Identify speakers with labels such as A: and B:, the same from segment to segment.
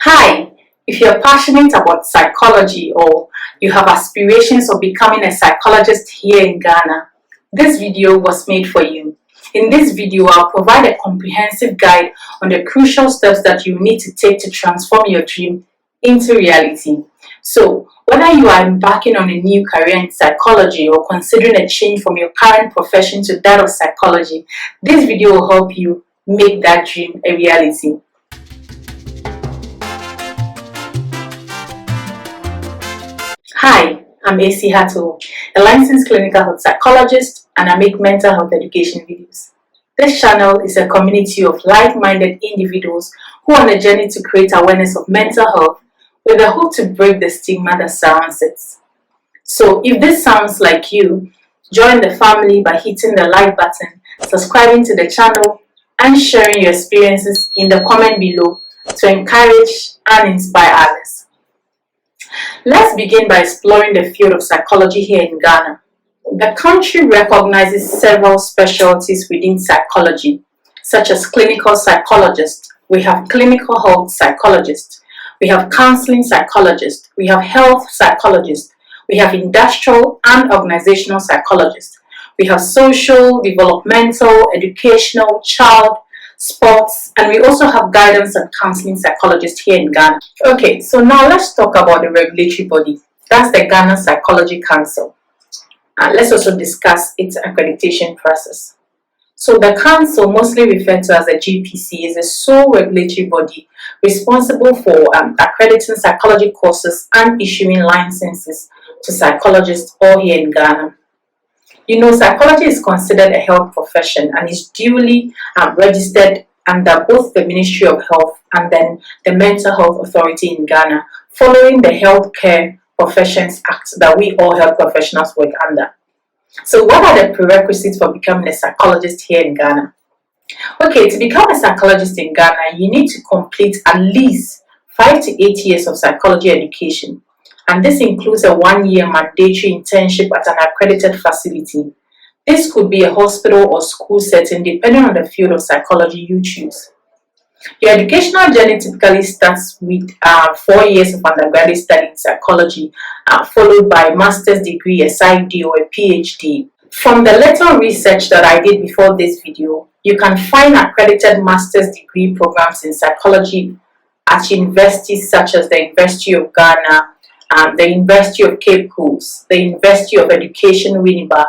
A: Hi, if you're passionate about psychology or you have aspirations of becoming a psychologist here in Ghana, this video was made for you. In this video, I'll provide a comprehensive guide on the crucial steps that you need to take to transform your dream into reality. So, whether you are embarking on a new career in psychology or considering a change from your current profession to that of psychology, this video will help you make that dream a reality. Hi, I'm ESI Heartwill, a licensed clinical health psychologist, and I make mental health education videos. This channel is a community of like-minded individuals who are on a journey to create awareness of mental health with the hope to break the stigma that surrounds it. So if this sounds like you, join the family by hitting the like button, subscribing to the channel, and sharing your experiences in the comment below to encourage and inspire others. Let's begin by exploring the field of psychology here in Ghana. The country recognizes several specialties within psychology, such as clinical psychologist. We have clinical health psychologist. We have counseling psychologist. We have health psychologist. We have industrial and organizational psychologist. We have social, developmental, educational, child, sports, and we also have guidance and counseling psychologists here in Ghana. Okay, so now let's talk about the regulatory body. That's the Ghana Psychology Council. Let's also discuss its accreditation process. So the council, mostly referred to as the GPC, is a sole regulatory body responsible for accrediting psychology courses and issuing licenses to psychologists all here in Ghana. You know, psychology is considered a health profession and is duly registered under both the Ministry of Health and then the Mental Health Authority in Ghana, following the Healthcare Professions Act that we all health professionals work under. So what are the prerequisites for becoming a psychologist here in Ghana? Okay, to become a psychologist in Ghana, you need to complete at least 5 to 8 years of psychology education. And this includes a 1-year mandatory internship at an accredited facility. This could be a hospital or school setting depending on the field of psychology you choose. Your educational journey typically starts with 4 years of undergraduate study in psychology, followed by a master's degree, a PsyD, or a PhD. From the little research that I did before this video, you can find accredited master's degree programs in psychology at universities such as the University of Ghana, the University of Cape Coast, the University of Education Winneba,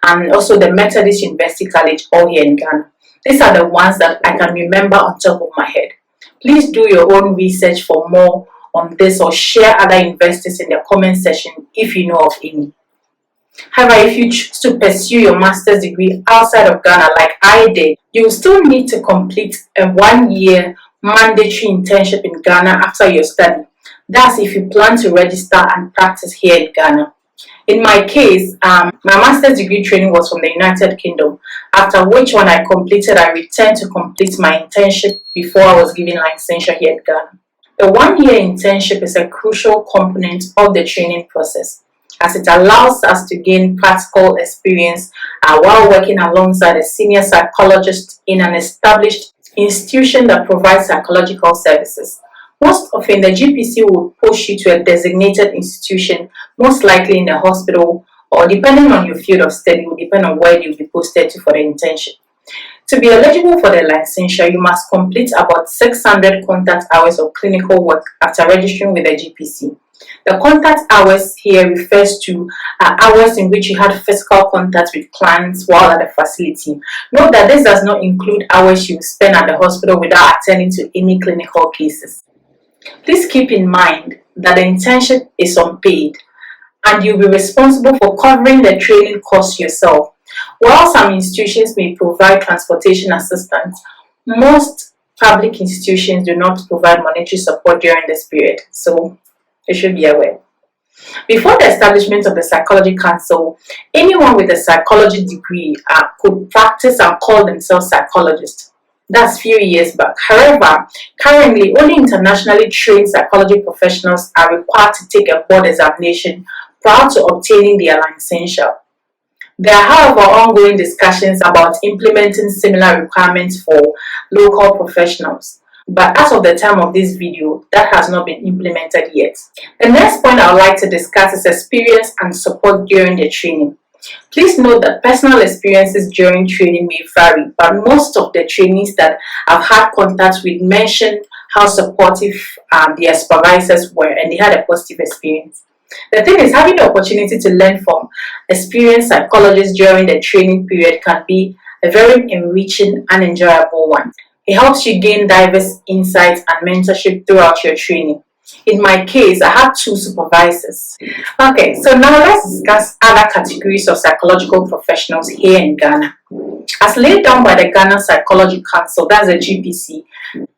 A: and also the Methodist University College, all here in Ghana. These are the ones that I can remember on top of my head. Please do your own research for more on this or share other universities in the comment section if you know of any. However, if you choose to pursue your master's degree outside of Ghana like I did, you will still need to complete a 1-year mandatory internship in Ghana after your study. That's if you plan to register and practice here in Ghana. In my case, my master's degree training was from the United Kingdom, after which when I completed, I returned to complete my internship before I was given licensure here in Ghana. The 1-year internship is a crucial component of the training process, as it allows us to gain practical experience while working alongside a senior psychologist in an established institution that provides psychological services. Most often, the GPC will push you to a designated institution, most likely in a hospital, or depending on your field of study, will depend on where you'll be posted to for the internship. To be eligible for the licensure, you must complete about 600 contact hours of clinical work after registering with the GPC. The contact hours here refers to hours in which you had physical contact with clients while at the facility. Note that this does not include hours you spend at the hospital without attending to any clinical cases. Please keep in mind that the internship is unpaid and you'll be responsible for covering the training costs yourself. While some institutions may provide transportation assistance, most public institutions do not provide monetary support during this period, so you should be aware. Before the establishment of the Psychology Council, anyone with a psychology degree could practice and call themselves psychologists. That's few years back. However, currently only internationally trained psychology professionals are required to take a board examination prior to obtaining their licensure. There are, however, ongoing discussions about implementing similar requirements for local professionals. But as of the time of this video, that has not been implemented yet. The next point I would like to discuss is experience and support during the training. Please note that personal experiences during training may vary, but most of the trainees that I've had contact with mentioned how supportive their supervisors were, and they had a positive experience. The thing is, having the opportunity to learn from experienced psychologists during the training period can be a very enriching and enjoyable one. It helps you gain diverse insights and mentorship throughout your training. In my case, I had two supervisors. Okay, so now let's discuss other categories of psychological professionals here in Ghana. As laid down by the Ghana Psychology Council, that's the GPC,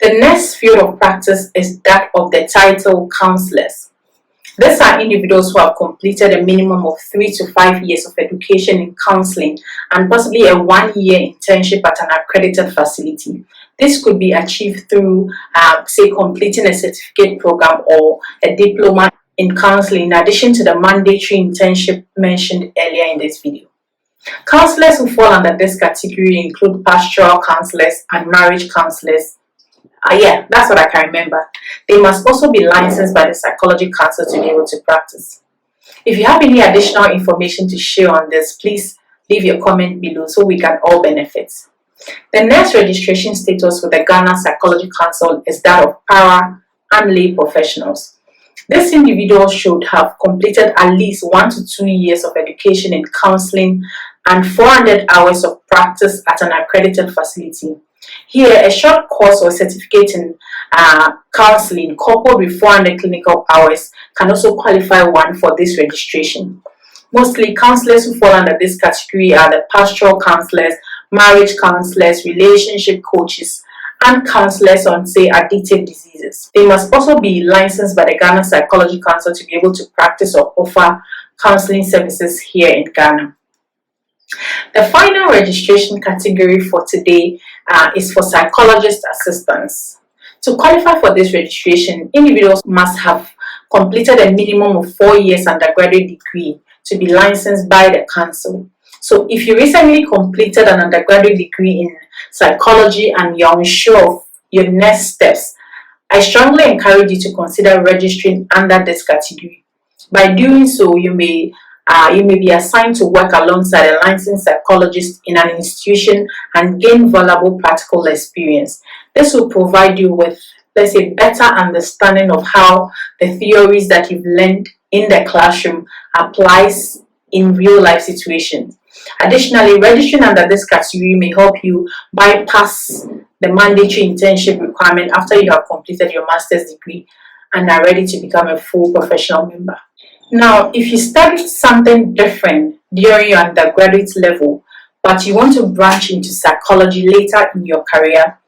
A: the next field of practice is that of the title counselors. These are individuals who have completed a minimum of 3 to 5 years of education in counseling and possibly a 1-year internship at an accredited facility. This could be achieved through, say, completing a certificate program or a diploma in counseling, in addition to the mandatory internship mentioned earlier in this video. Counselors who fall under this category include pastoral counselors and marriage counselors. Yeah, that's what I can remember. They must also be licensed by the Psychology Council to be able to practice. If you have any additional information to share on this, please leave your comment below so we can all benefit. The next registration status with the Ghana Psychology Council is that of para and lay professionals. This individual should have completed at least 1 to 2 years of education in counseling and 400 hours of practice at an accredited facility. Here, a short course or certificate in counseling coupled with 400 clinical hours can also qualify one for this registration. Mostly, counselors who fall under this category are the pastoral counselors, marriage counselors, relationship coaches, and counselors on, say, addictive diseases. They must also be licensed by the Ghana Psychology Council to be able to practice or offer counseling services here in Ghana. The final registration category for today is for psychologist assistants. To qualify for this registration, individuals must have completed a minimum of 4 years undergraduate degree to be licensed by the council. So if you recently completed an undergraduate degree in psychology and you're unsure of your next steps, I strongly encourage you to consider registering under this category. By doing so, you may be assigned to work alongside a licensed psychologist in an institution and gain valuable practical experience. This will provide you with, let's say, better understanding of how the theories that you've learned in the classroom applies in real life situations. Additionally, registering under this category may help you bypass the mandatory internship requirement after you have completed your master's degree and are ready to become a full professional member. Now, if you studied something different during your undergraduate level, but you want to branch into psychology later in your career,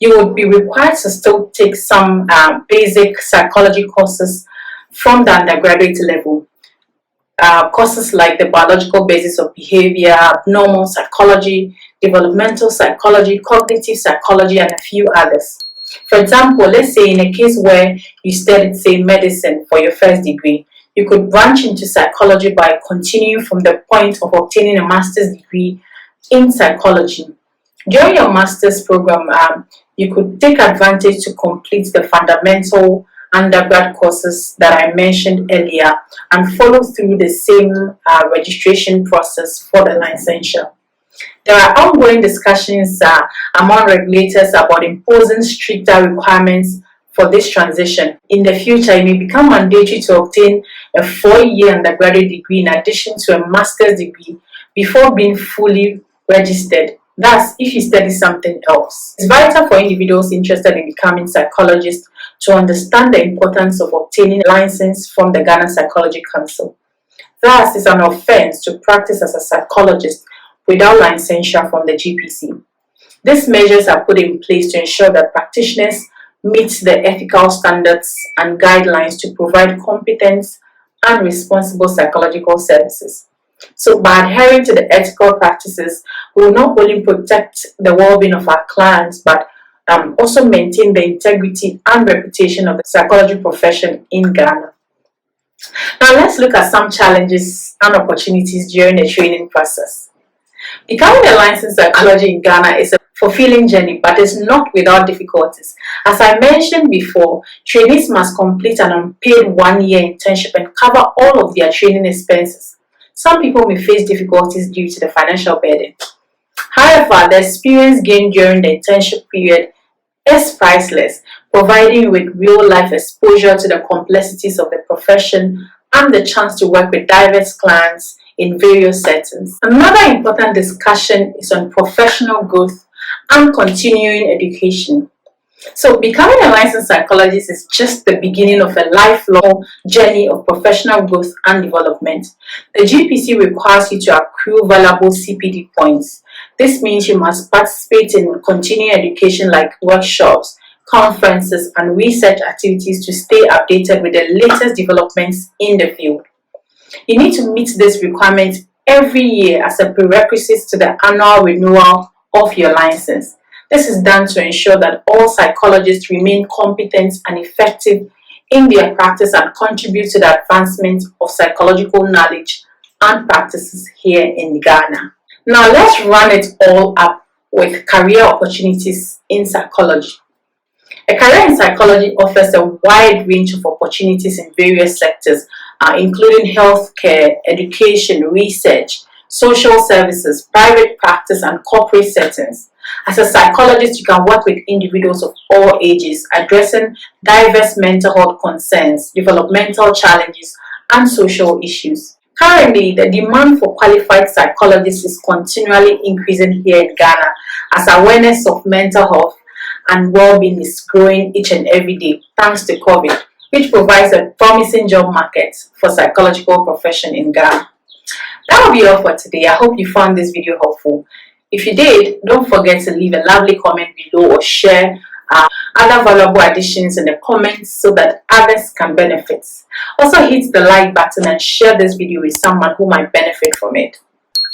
A: you would be required to still take some basic psychology courses from the undergraduate level. Courses like the biological basis of behavior, abnormal psychology, developmental psychology, cognitive psychology, and a few others. For example, let's say in a case where you studied, say, medicine for your first degree, you could branch into psychology by continuing from the point of obtaining a master's degree in psychology. During your master's program, you could take advantage to complete the fundamental undergrad courses that I mentioned earlier and follow through the same registration process for the licensure. There are ongoing discussions among regulators about imposing stricter requirements for this transition. In the future, it may become mandatory to obtain a 4-year undergraduate degree in addition to a master's degree before being fully registered. Thus, if you study something else, it's vital for individuals interested in becoming psychologists to understand the importance of obtaining a license from the Ghana Psychology Council. Thus, it's an offense to practice as a psychologist without licensure from the GPC. These measures are put in place to ensure that practitioners meet the ethical standards and guidelines to provide competent and responsible psychological services. So by adhering to the ethical practices, we will not only protect the well-being of our clients, but also maintain the integrity and reputation of the psychology profession in Ghana. Now let's look at some challenges and opportunities during the training process. Becoming a licensed psychologist in Ghana is a fulfilling journey, but is not without difficulties. As I mentioned before, trainees must complete an unpaid 1-year internship and cover all of their training expenses. Some people may face difficulties due to the financial burden. However, the experience gained during the internship period is priceless, providing you with real-life exposure to the complexities of the profession and the chance to work with diverse clients in various settings. Another important discussion is on professional growth and continuing education. So, becoming a licensed psychologist is just the beginning of a lifelong journey of professional growth and development. The GPC requires you to accrue valuable CPD points. This means you must participate in continuing education like workshops, conferences, and research activities to stay updated with the latest developments in the field. You need to meet this requirement every year as a prerequisite to the annual renewal of your license. This is done to ensure that all psychologists remain competent and effective in their practice and contribute to the advancement of psychological knowledge and practices here in Ghana. Now let's run it all up with career opportunities in psychology. A career in psychology offers a wide range of opportunities in various sectors, including healthcare, education, research, social services, private practice, and corporate settings. As a psychologist, you can work with individuals of all ages, addressing diverse mental health concerns, developmental challenges, and social issues. Currently, the demand for qualified psychologists is continually increasing here in Ghana as awareness of mental health and well-being is growing each and every day thanks to COVID, which provides a promising job market for psychological profession in Ghana. That will be all for today. I hope you found this video helpful. If you did, don't forget to leave a lovely comment below or share other valuable additions in the comments so that others can benefit. Also hit the like button and share this video with someone who might benefit from it.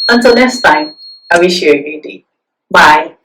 A: Until next time, I wish you a great day. Bye.